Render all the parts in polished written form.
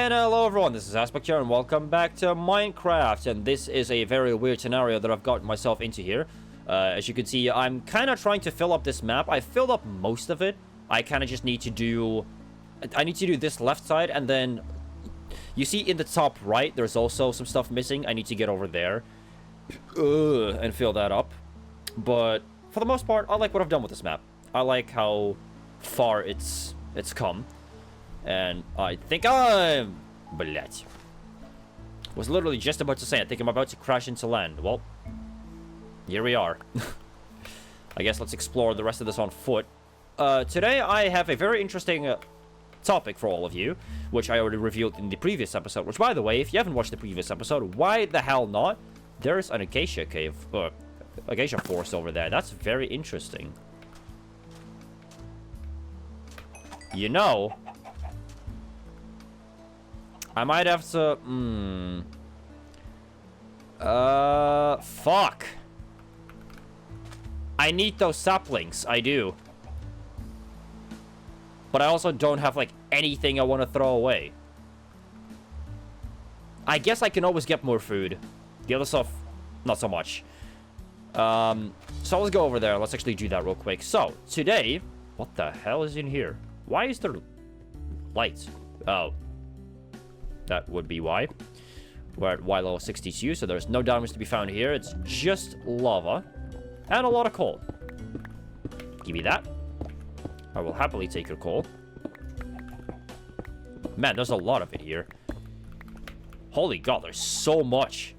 And hello everyone, this is Aspect here, and welcome back to Minecraft. And this is a very weird scenario that I've gotten myself into here. As you can see, I'm kind of trying to fill up this map. I filled up most of it. I kind of just need to do... I need to do this left side, and then... You see in the top right, there's also some stuff missing. I need to get over there. And fill that up. But for the most part, I like what I've done with this map. I like how far it's come. And I think I'm... Blech. Was literally just about to say, I think I'm about to crash into land. Well, here we are. I guess let's explore the rest of this on foot. Today I have a very interesting topic for all of you, which I already revealed in the previous episode. Which, by the way, if you haven't watched the previous episode, why the hell not? There's an acacia cave, acacia forest over there. That's very interesting. You know... I might have to... Fuck. I need those saplings. I do. But I also don't have, like, anything I want to throw away. I guess I can always get more food. The other stuff, not so much. So let's go over there. Let's actually do that real quick. So, today... What the hell is in here? Why is there lights? Oh. That would be why. We're at Y level 62, so there's no diamonds to be found here. It's just lava. And a lot of coal. Give me that. I will happily take your coal. Man, there's a lot of it here. Holy god, there's so much.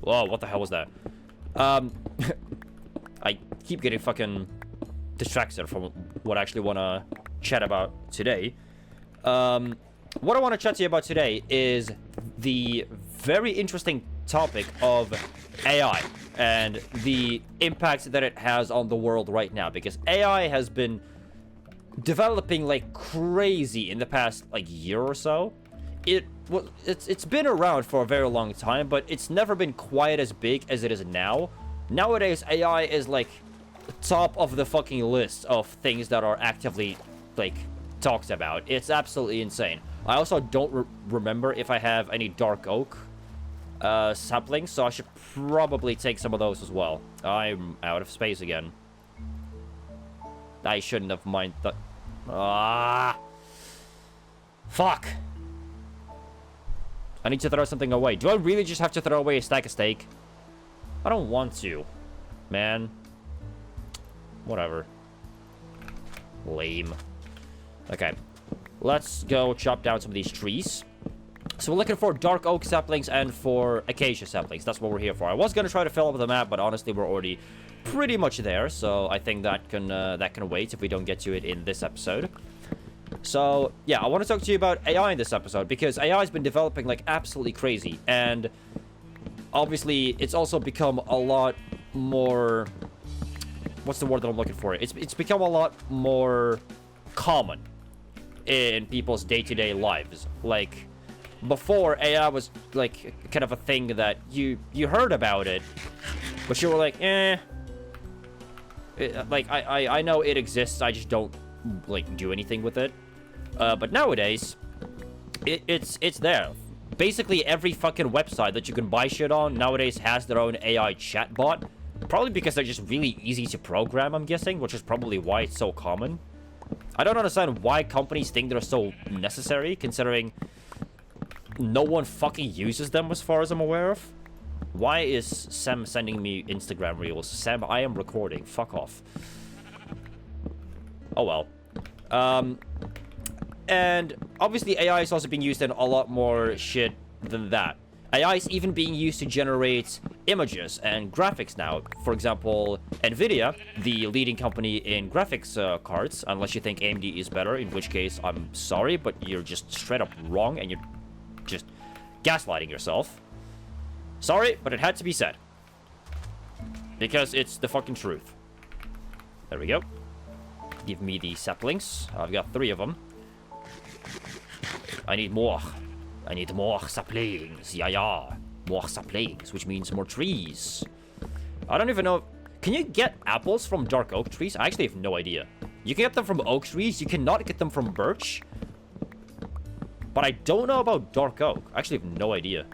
Whoa, what the hell was that? I keep getting fucking distracted from what I actually want to chat about today. What I want to chat to you about today is the very interesting topic of AI and the impact that it has on the world right now, because AI has been developing like crazy in the past like year or so. It's been around for a very long time, but it's never been quite as big as it is now. Nowadays, AI is like top of the fucking list of things that are actively like talked about. It's absolutely insane. I also don't remember if I have any dark oak saplings, so I should probably take some of those as well. I'm out of space again. I shouldn't have minded that. Ah! Fuck! I need to throw something away. Do I really just have to throw away a stack of steak? I don't want to. Man. Whatever. Lame. Okay. Let's go chop down some of these trees. So we're looking for dark oak saplings and for acacia saplings. That's what we're here for. I was going to try to fill up the map, but honestly, we're already pretty much there. So I think that can wait if we don't get to it in this episode. So, yeah, I want to talk to you about AI in this episode, because AI has been developing like absolutely crazy. And obviously, it's also become a lot more... What's the word that I'm looking for? It's become a lot more common in people's day-to-day lives. Like, before, AI was like kind of a thing that you heard about it, but you were like, like I know it exists, I just don't like do anything with it. But nowadays, it's there. Basically every fucking website that you can buy shit on nowadays has their own AI chatbot. Probably because they're just really easy to program, I'm guessing, which is probably why it's so common. I don't understand why companies think they're so necessary, considering no one fucking uses them as far as I'm aware of. Why is Sam sending me Instagram reels? Sam, I am recording. Fuck off. Oh well. And obviously AI is also being used in a lot more shit than that. AI is even being used to generate images and graphics now. For example, Nvidia, the leading company in graphics cards, unless you think AMD is better, in which case, I'm sorry, but you're just straight up wrong and you're just gaslighting yourself. Sorry, but it had to be said. Because it's the fucking truth. There we go. Give me the saplings. I've got 3 of them. I need more. I need more saplings. Yeah. More saplings, which means more trees. I don't even know. Can you get apples from dark oak trees? I actually have no idea. You can get them from oak trees. You cannot get them from birch. But I don't know about dark oak. I actually have no idea.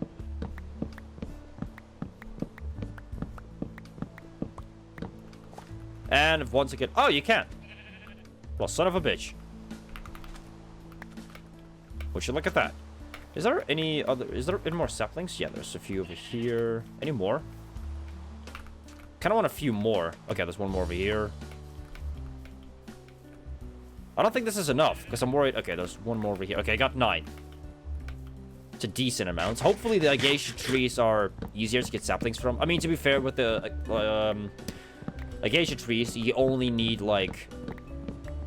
And once again... Oh, you can. Well, son of a bitch. We should look at that. Is there any other... Is there any more saplings? Yeah, there's a few over here. Any more? Kind of want a few more. Okay, there's one more over here. I don't think this is enough, because I'm worried... Okay, there's one more over here. Okay, I got 9. It's a decent amount. Hopefully the acacia trees are easier to get saplings from. I mean, to be fair, with the acacia trees, you only need, like...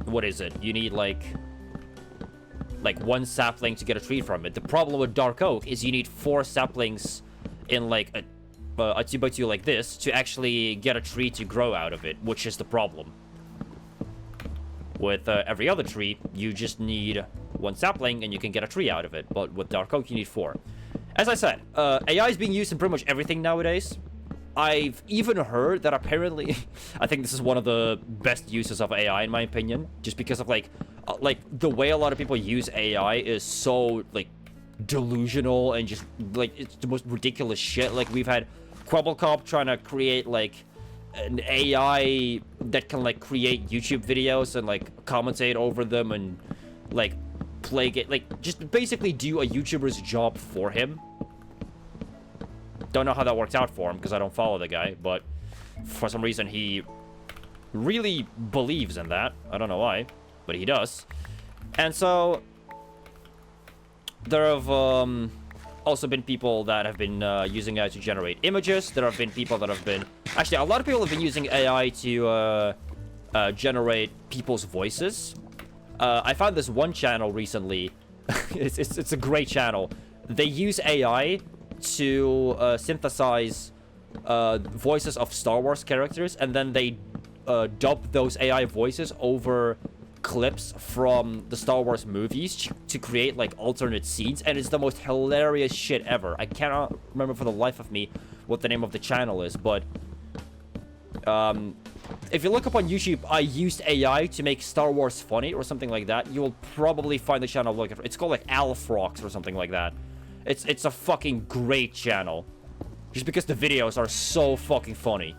What is it? You need, like 1 sapling to get a tree from it. The problem with dark oak is you need 4 saplings in, like, a 2x2 like this to actually get a tree to grow out of it, which is the problem. With every other tree, you just need 1 sapling and you can get a tree out of it. But with dark oak, you need 4. As I said, AI is being used in pretty much everything nowadays. I've even heard that apparently, I think this is one of the best uses of AI in my opinion, just because of like the way a lot of people use AI is so like delusional and just like it's the most ridiculous shit. Like we've had Quabblecop trying to create like an AI that can like create YouTube videos and like commentate over them and like play it, like just basically do a YouTuber's job for him. Don't know how that worked out for him because I don't follow the guy, but for some reason he really believes in that. I don't know why, but he does. And so there have also been people that have been using AI to generate images. There have been people that have been... Actually, a lot of people have been using AI to generate people's voices. I found this one channel recently. It's a great channel. They use AI to synthesize voices of Star Wars characters, and then they dub those AI voices over clips from the Star Wars movies to create like alternate scenes, and it's the most hilarious shit ever. I cannot remember for the life of me what the name of the channel is, but if you look up on YouTube, I used AI to make Star Wars funny or something like that, you will probably find the channel looking for. It's called like Alfrox or something like that. It's a fucking great channel. Just because the videos are so fucking funny.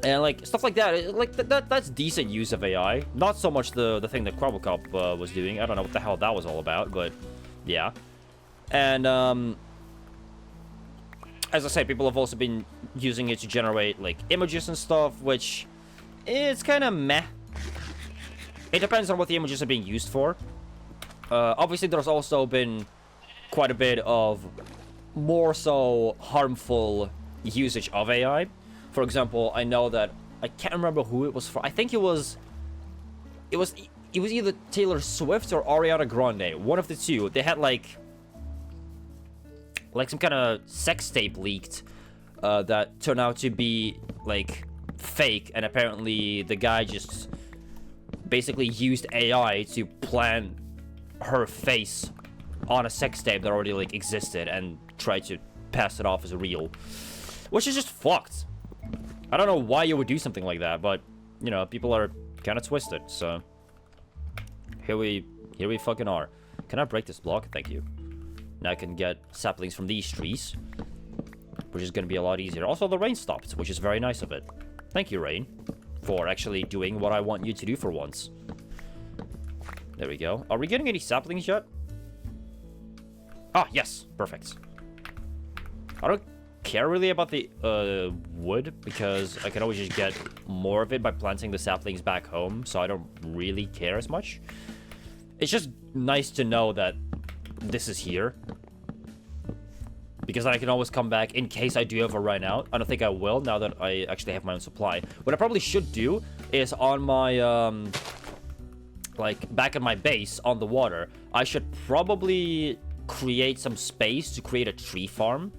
And like stuff like that, like that's decent use of AI. Not so much the thing that Quabblecop was doing. I don't know what the hell that was all about, but yeah. And as I say, people have also been using it to generate like images and stuff, which it's kind of meh. It depends on what the images are being used for. Obviously, there's also been quite a bit of more so harmful usage of AI. For example, I know that I can't remember who it was for. I think it was either Taylor Swift or Ariana Grande. One of the two. They had like some kind of sex tape leaked that turned out to be like fake, and apparently the guy just basically used AI to plant her face on a sex tape that already like existed and tried to pass it off as real, which is just fucked. I don't know why you would do something like that, but you know, people are kind of twisted. So here we fucking are. Can I break this block? Thank you. Now I can get saplings from these trees, which is going to be a lot easier. Also, the rain stopped, which is very nice of it. Thank you, rain, for actually doing what I want you to do for once. There we go. Are we getting any saplings yet? Ah, yes. Perfect. I don't care really about the wood, because I can always just get more of it by planting the saplings back home, so I don't really care as much. It's just nice to know that this is here, because I can always come back in case I do ever run out. I don't think I will, now that I actually have my own supply. What I probably should do is on my like back at my base on the water, I should probably create some space to create a tree farm.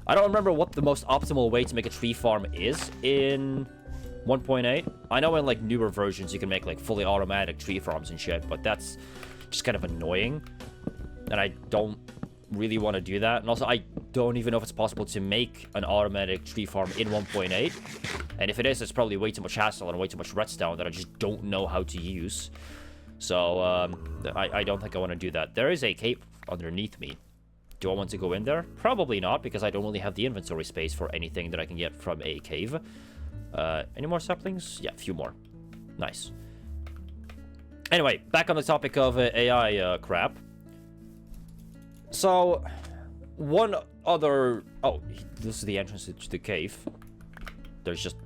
I don't remember what the most optimal way to make a tree farm is in 1.8. I know in like newer versions you can make like fully automatic tree farms and shit, but that's just kind of annoying, and I don't really want to do that. And also, I don't even know if it's possible to make an automatic tree farm in 1.8, and if it is, it's probably way too much hassle and way too much redstone that I just don't know how to use. So I don't think I want to do that. There is a cave underneath me. Do I want to go in there? Probably not, because I don't really have the inventory space for anything that I can get from a cave. Any more saplings? Yeah, a few more. Nice. Anyway, back on the topic of AI crap. So, one other... Oh, this is the entrance to the cave. There's just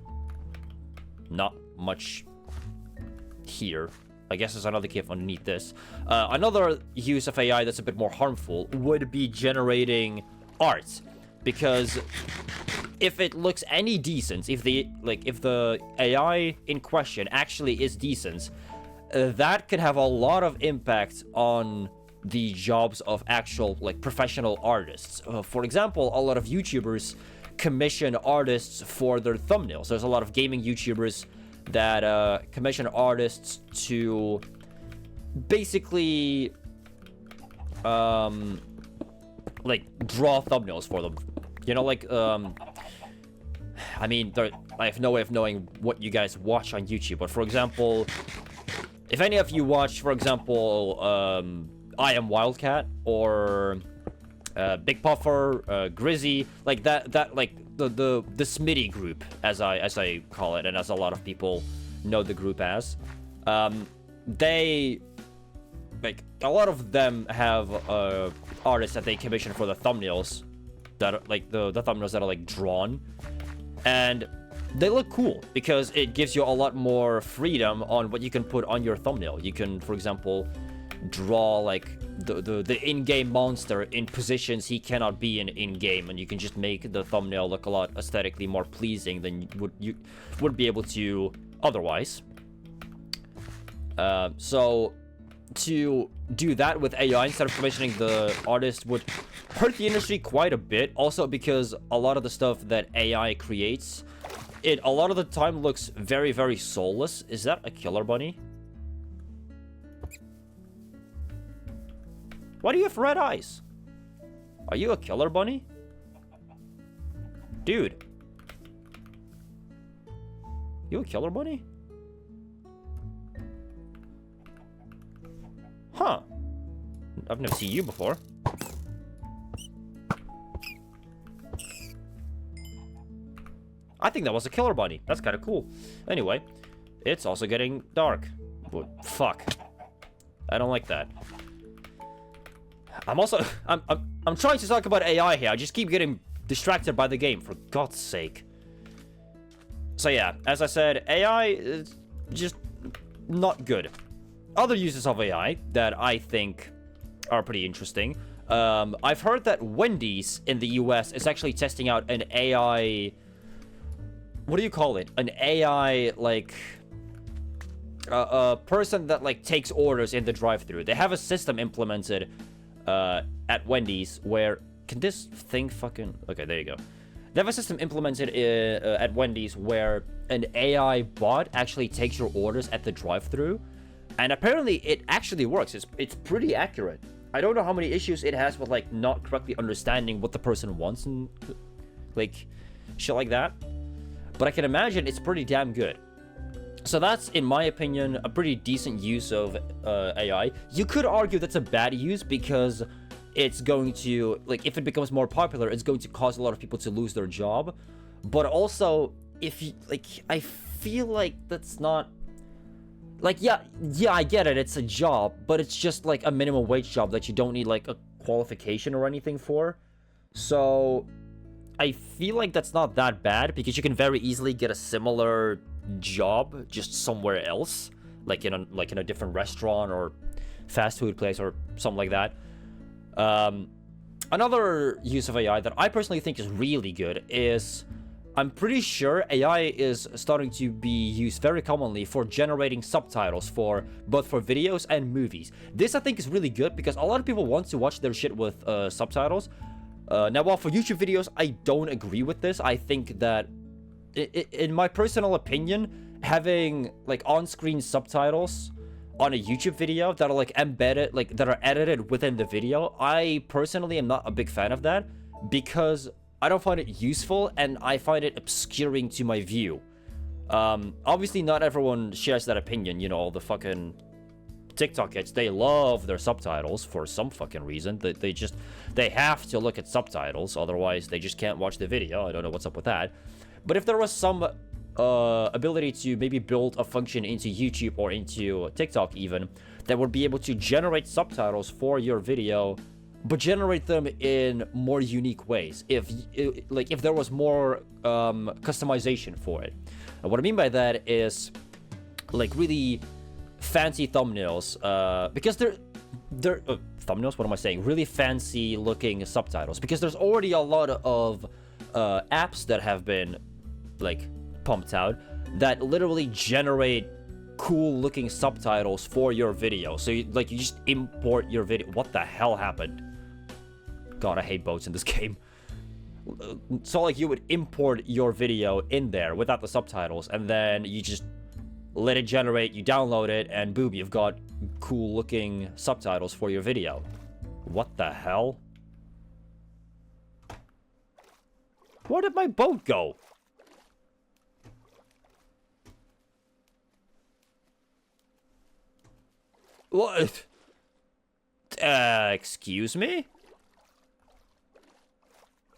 not much here. I guess there's another cave underneath this. Another use of AI that's a bit more harmful would be generating art. Because if it looks any decent, if the AI in question actually is decent, that could have a lot of impact on the jobs of actual professional artists. For example, a lot of YouTubers commission artists for their thumbnails. There's a lot of gaming YouTubers that commission artists to basically draw thumbnails for them. You know, I mean, I have no way of knowing what you guys watch on YouTube, but for example, if any of you watch, for example, I Am Wildcat or Big Puffer, Grizzy, like that the Smitty group, as I call it, and as a lot of people know the group as, they a lot of them have artists that they commission for the thumbnails that are, the thumbnails that are drawn, and they look cool because it gives you a lot more freedom on what you can put on your thumbnail. You can, for example, draw the in-game monster in positions he cannot be in-game, and you can just make the thumbnail look a lot aesthetically more pleasing than you would be able to otherwise. So to do that with AI instead of commissioning the artist would hurt the industry quite a bit. Also because a lot of the stuff that AI creates, it a lot of the time looks very, very soulless. Is that a killer bunny? Why do you have red eyes? Are you a killer bunny? Dude. You a killer bunny? Huh. I've never seen you before. I think that was a killer bunny. That's kind of cool. Anyway, it's also getting dark. But fuck. I don't like that. I'm trying to talk about AI here. I just keep getting distracted by the game, for God's sake. So yeah, as I said, AI is just not good. Other uses of AI that I think are pretty interesting. I've heard that Wendy's in the US is actually testing out an AI... What do you call it? An AI, a person that, takes orders in the drive-thru. They have a system implemented at Wendy's where... Can this thing fucking... Okay, there you go. They have a system implemented at Wendy's where an AI bot actually takes your orders at the drive-thru. And apparently it actually works. It's pretty accurate. I don't know how many issues it has with, not correctly understanding what the person wants and, shit like that. But I can imagine it's pretty damn good. So that's, in my opinion, a pretty decent use of AI. You could argue that's a bad use because it's going to, if it becomes more popular, it's going to cause a lot of people to lose their job. But also, if you, I feel like that's not, yeah, I get it, it's a job, but it's just, a minimum wage job that you don't need, a qualification or anything for. So, I feel like that's not that bad, because you can very easily get a similar job just somewhere else, in a different restaurant or fast food place or something like that. Another use of AI that I personally think is really good is, I'm pretty sure AI is starting to be used very commonly for generating subtitles for both for videos and movies. This I think is really good because a lot of people want to watch their shit with subtitles. Now, while for YouTube videos, I don't agree with this. I think that, in my personal opinion, having on-screen subtitles on a YouTube video that are embedded, that are edited within the video, I personally am not a big fan of that because I don't find it useful and I find it obscuring to my view. Obviously, not everyone shares that opinion. You know, all the fucking TikTok kids, they love their subtitles for some fucking reason. They have to look at subtitles, otherwise they just can't watch the video. I don't know what's up with that. But if there was some ability to maybe build a function into YouTube or into TikTok even, that would be able to generate subtitles for your video, but generate them in more unique ways. If there was more customization for it. And what I mean by that is like really fancy thumbnails, because they're thumbnails, what am I saying, really fancy looking subtitles, because there's already a lot of apps that have been like pumped out that literally generate cool looking subtitles for your video. So you just import your video. What the hell happened? God, I hate boats in this game. So like you would import your video in there without the subtitles, and then you just let it generate, you download it, and boom, you've got cool looking subtitles for your video. What the hell? Where did my boat go? What? Excuse me?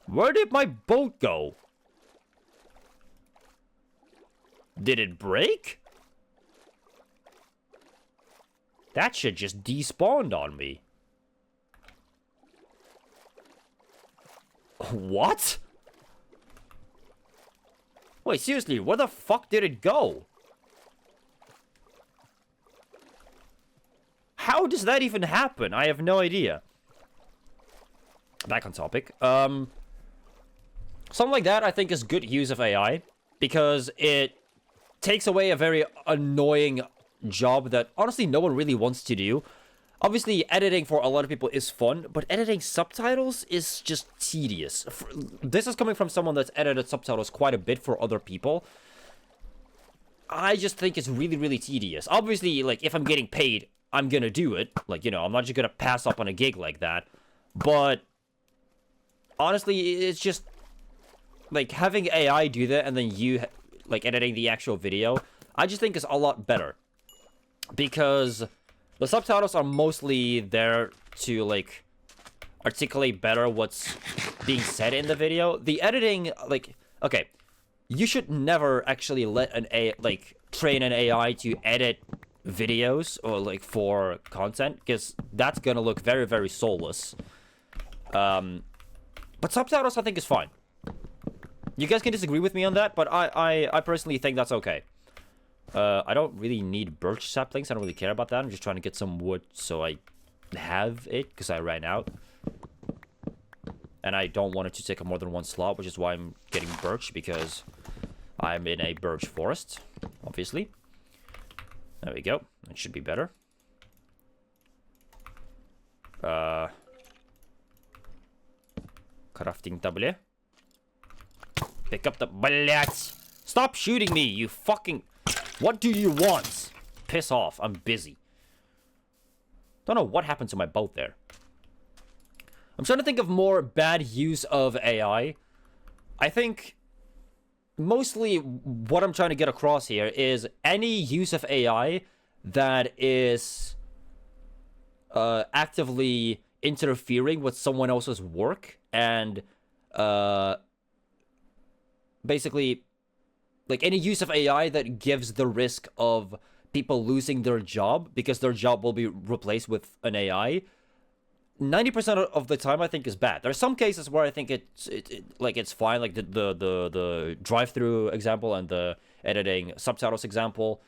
Where did my boat go? Did it break? That shit just despawned on me. What? Wait, seriously, where the fuck did it go? How does that even happen? I have no idea. Back on topic. Something like that I think is good use of AI, because it takes away a very annoying job that honestly no one really wants to do. Obviously, editing for a lot of people is fun, but editing subtitles is just tedious. This is coming from someone that's edited subtitles quite a bit for other people. I just think it's really, really tedious. Obviously, like, if I'm getting paid, I'm gonna do it. Like, you know, I'm not just gonna pass up on a gig like that. But honestly, it's just like having AI do that and then you like editing the actual video, I just think is a lot better. Because the subtitles are mostly there to like articulate better what's being said in the video. The editing, like, okay, you should never actually let train an AI to edit videos or like for content, because that's gonna look very, very soulless. But subtitles I think is fine. You guys can disagree with me on that, but I personally think that's okay. I don't really need birch saplings. I don't really care about that. I'm just trying to get some wood so I have it, because I ran out. And I don't want it to take up more than one slot, which is why I'm getting birch, because I'm in a birch forest, obviously. There we go. That should be better. Crafting table. Pick up the bullets. Stop shooting me, you fucking... What do you want? Piss off. I'm busy. Don't know what happened to my boat there. I'm trying to think of more bad use of AI. I think mostly what I'm trying to get across here is any use of AI that is actively interfering with someone else's work and basically like any use of AI that gives the risk of people losing their job because their job will be replaced with an AI. 90% of the time I think is bad. There are some cases where I think it's fine, like the drive-through example and the editing subtitles example.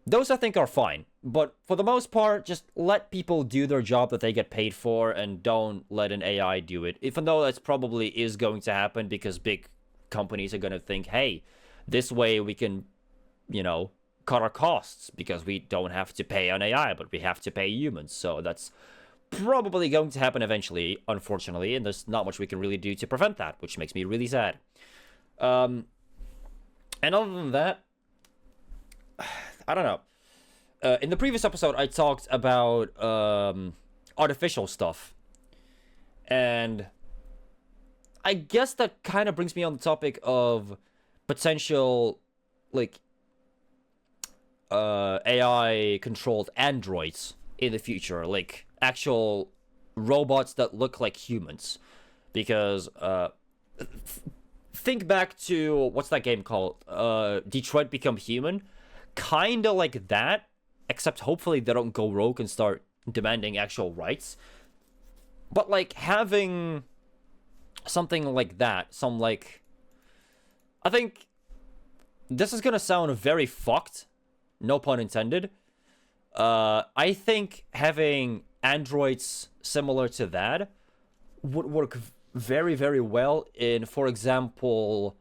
Those I think are fine. But for the most part, just let people do their job that they get paid for and don't let an AI do it. Even though that's probably is going to happen because big companies are going to think, hey, this way we can, you know, cut our costs because we don't have to pay an AI, but we have to pay humans. So that's probably going to happen eventually, unfortunately, and there's not much we can really do to prevent that, which makes me really sad. And other than that, I don't know. In the previous episode, I talked about artificial stuff. And I guess that kind of brings me on the topic of potential, like, AI-controlled androids in the future, like actual robots that look like humans. Because think back to what's that game called? Detroit Become Human. Kinda like that, except hopefully they don't go rogue and start demanding actual rights. But like having something like that, I think this is gonna sound very fucked, no pun intended. I think having androids similar to that would work very, very well in, for example,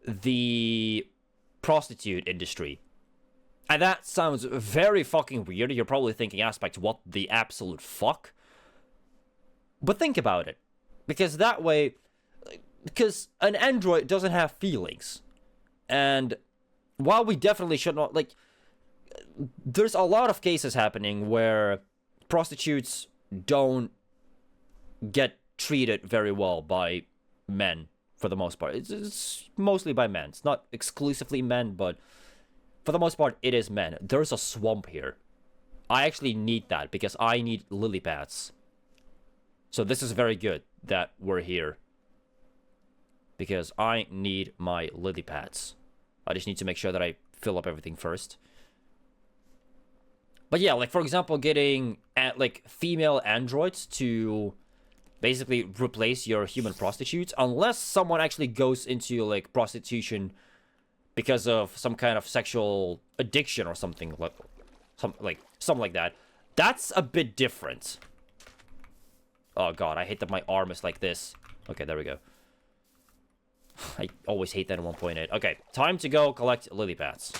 the prostitute industry. And that sounds very fucking weird. You're probably thinking, Aspect, what the absolute fuck? But think about it. Because that way... Because an android doesn't have feelings. And while we definitely should not... Like, there's a lot of cases happening where prostitutes don't get treated very well by men, for the most part. It's mostly by men. It's not exclusively men, but... For the most part, it is men. There's a swamp here. I actually need that because I need lily pads. So this is very good that we're here. Because I need my lily pads. I just need to make sure that I fill up everything first. But yeah, like for example, getting like female androids to basically replace your human prostitutes. Unless someone actually goes into like prostitution because of some kind of sexual addiction or something like that. That's a bit different. Oh god, I hate that my arm is like this. Okay, there we go. I always hate that at 1.8. Okay, time to go collect lily pads.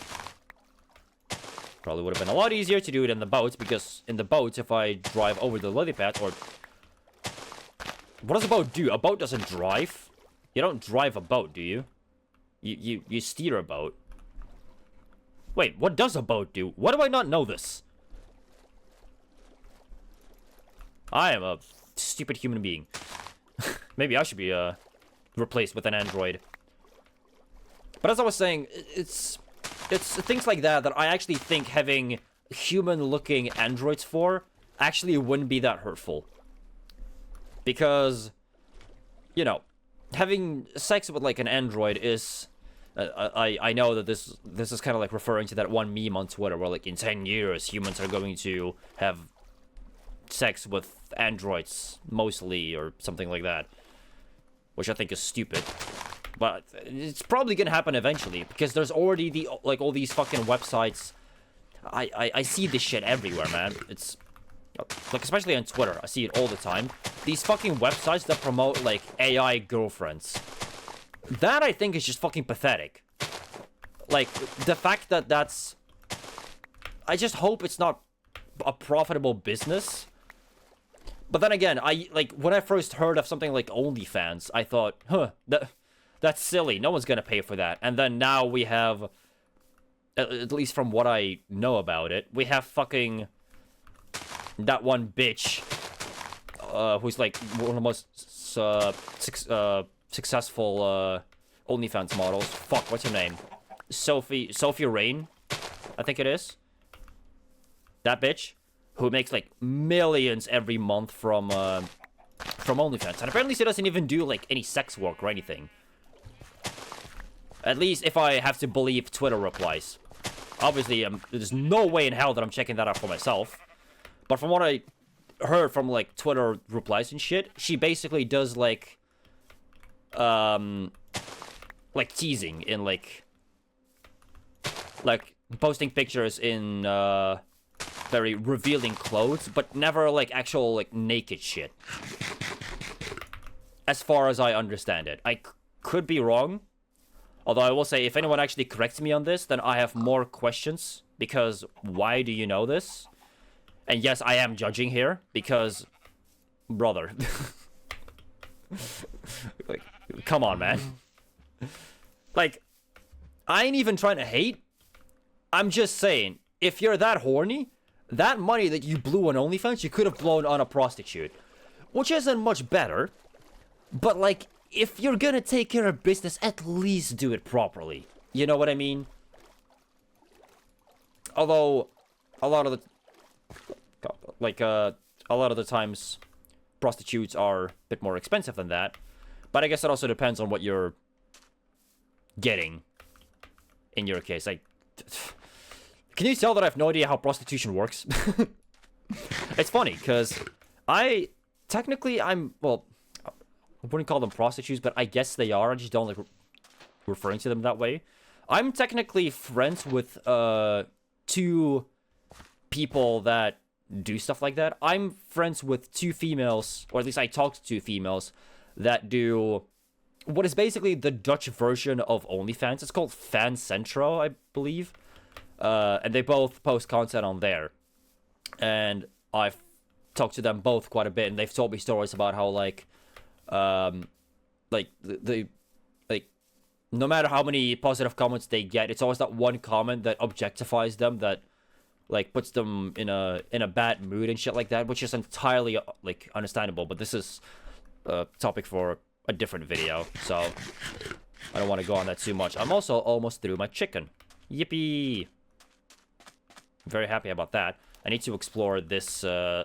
Probably would have been a lot easier to do it in the boat, because in the boat, if I drive over the lily pads, or... What does a boat do? A boat doesn't drive. You don't drive a boat, do you? You steer a boat. Wait, what does a boat do? Why do I not know this? I am a stupid human being. Maybe I should be replaced with an android. But as I was saying, it's things like that I actually think having human-looking androids for actually wouldn't be that hurtful. Because, you know, having sex with like an android is... I know that this is kind of like referring to that one meme on Twitter where like in 10 years humans are going to have sex with androids mostly or something like that, which I think is stupid. But it's probably gonna happen eventually because there's already all these fucking websites. I see this shit everywhere, man. It's like especially on Twitter, I see it all the time. These fucking websites that promote like AI girlfriends. That, I think, is just fucking pathetic. Like, the fact that that's... I just hope it's not a profitable business. But then again, when I first heard of something like OnlyFans, I thought, that's silly. No one's gonna pay for that. And then now we have, at least from what I know about it, we have fucking that one bitch who's like one of the most successful OnlyFans models. Fuck, what's her name? Sophie Rain, I think it is. That bitch who makes like millions every month from OnlyFans, and apparently she doesn't even do like any sex work or anything. At least if I have to believe Twitter replies. Obviously, there's no way in hell that I'm checking that out for myself. But from what I heard from like Twitter replies and shit, she basically does like teasing in like posting pictures in very revealing clothes, but never like actual like naked shit, as far as I understand it. I could be wrong, although I will say if anyone actually corrects me on this, then I have more questions, because why do you know this? And yes, I am judging here because, brother. Like, come on, man. Like, I ain't even trying to hate. I'm just saying, if you're that horny, that money that you blew on OnlyFans, you could have blown on a prostitute. Which isn't much better. But, like, if you're gonna take care of business, at least do it properly. You know what I mean? Although, a lot of the... God, like, a lot of the times, prostitutes are a bit more expensive than that. But I guess it also depends on what you're getting in your case. Like, can you tell that I have no idea how prostitution works? It's funny, because well, I wouldn't call them prostitutes, but I guess they are. I just don't like referring to them that way. I'm technically friends with, 2 people that do stuff like that. I'm friends with 2 females, or at least I talk to 2 females that do what is basically the Dutch version of OnlyFans. It's called Fancentro, I believe. And they both post content on there. And I've talked to them both quite a bit, and they've told me stories about how, like, no matter how many positive comments they get, it's always that one comment that objectifies them, that, like, puts them in a bad mood and shit like that, which is entirely, like, understandable. But this is a topic for a different video, so I don't want to go on that too much. I'm also almost through my chicken. Yippee! Very happy about that. I need to explore this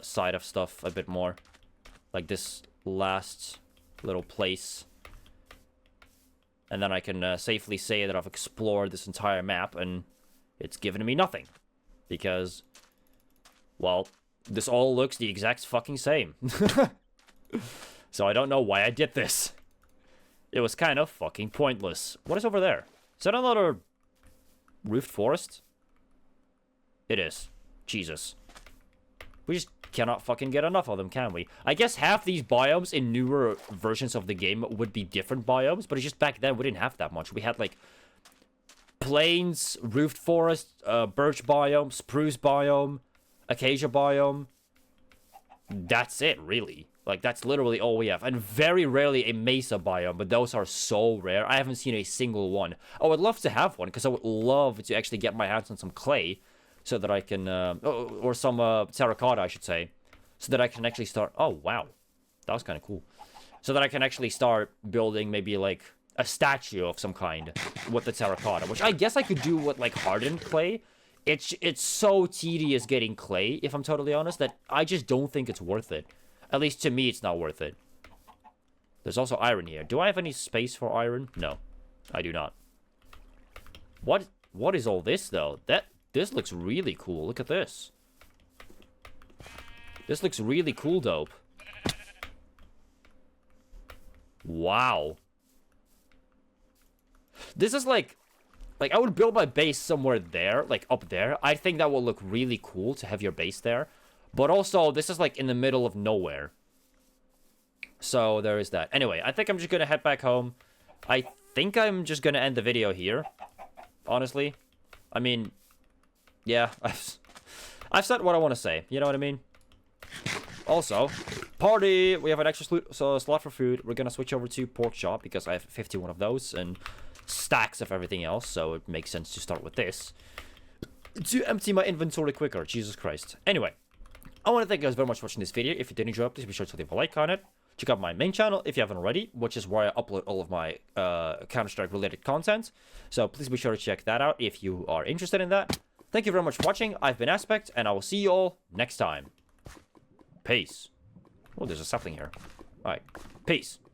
side of stuff a bit more. Like this last little place. And then I can safely say that I've explored this entire map, and it's given me nothing. Because, well, this all looks the exact fucking same. So I don't know why I did this. It was kind of fucking pointless. What is over there? Is that another roofed forest? It is. Jesus. We just cannot fucking get enough of them, can we? I guess half these biomes in newer versions of the game would be different biomes, but it's just back then we didn't have that much. We had, like, plains, roofed forest, birch biome, spruce biome, acacia biome. That's it, really. Like, that's literally all we have. And very rarely a mesa biome, but those are so rare. I haven't seen a single one. I would love to have one, because I would love to actually get my hands on some clay, so that I can, or some terracotta, I should say, so that I can actually start. Oh, wow. That was kind of cool. So that I can actually start building maybe, like, a statue of some kind with the terracotta, which I guess I could do with, like, hardened clay. It's so tedious getting clay, if I'm totally honest, that I just don't think it's worth it. At least to me, it's not worth it. There's also iron here. Do I have any space for iron? No, I do not. What is all this, though? This looks really cool. Look at this. This looks really cool, dope. Wow. This is like, I would build my base somewhere there, like up there. I think that will look really cool to have your base there. But also, this is like in the middle of nowhere. So there is that. Anyway, I think I'm just gonna head back home. I think I'm just gonna end the video here. Honestly. I mean, yeah, I've said what I want to say. You know what I mean? Also, party! We have an extra slot for food. We're gonna switch over to pork chop because I have 51 of those and stacks of everything else. So it makes sense to start with this. To empty my inventory quicker. Jesus Christ. Anyway, I want to thank you guys very much for watching this video. If you did enjoy it, please be sure to leave a like on it. Check out my main channel if you haven't already, which is where I upload all of my Counter-Strike related content. So please be sure to check that out if you are interested in that. Thank you very much for watching. I've been Aspect, and I will see you all next time. Peace. Oh, there's a sapling here. Alright. Peace.